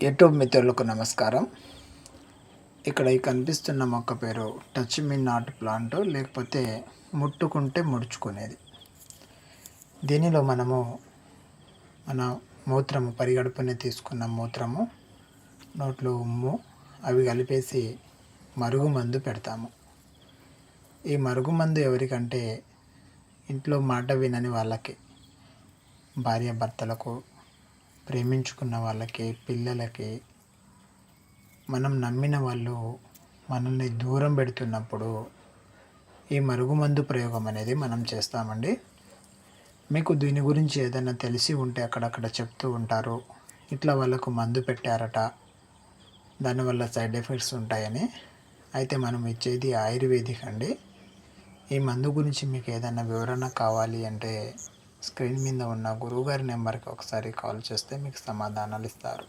YouTube మిత్రులకు నమస్కారం. ఇక్కడ ఈ కనిపిస్తున్న మొక్క పేరు టచ్ మీ నాట్ ప్లాంట్, లేకపోతే ముట్టుకుంటే ముడుచుకునేది. దీనిలో మనము మన మూత్రము, పరిగడుపునే తీసుకున్న మూత్రము, నోట్లో ఉమ్ము అవి కలిపేసి మరుగుమందు పెడతాము. ఈ మరుగుమందు ఎవరికంటే ఇంట్లో మాట వినని వాళ్ళకి, భార్యాభర్తలకు, ప్రేమించుకున్న వాళ్ళకి, పిల్లలకి, మనం నమ్మిన వాళ్ళు మనల్ని దూరం పెడుతున్నప్పుడు ఈ మరుగుమందు ప్రయోగం అనేది మనం చేస్తామండి. మీకు దీని గురించి ఏదైనా తెలిసి ఉంటే అక్కడక్కడ చెప్తూ ఉంటారు, ఇట్లా వాళ్ళకు మందు పెట్టారట, దానివల్ల సైడ్ ఎఫెక్ట్స్ ఉంటాయని. అయితే మనం ఇచ్చేది ఆయుర్వేదిక్ అండి. ఈ మందు గురించి మీకు ఏదైనా వివరణ కావాలి అంటే స్క్రీన్ మీద ఉన్న గురువుగారి నెంబర్కి ఒకసారి కాల్ చేస్తే మీకు సమాధానాలు ఇస్తారు.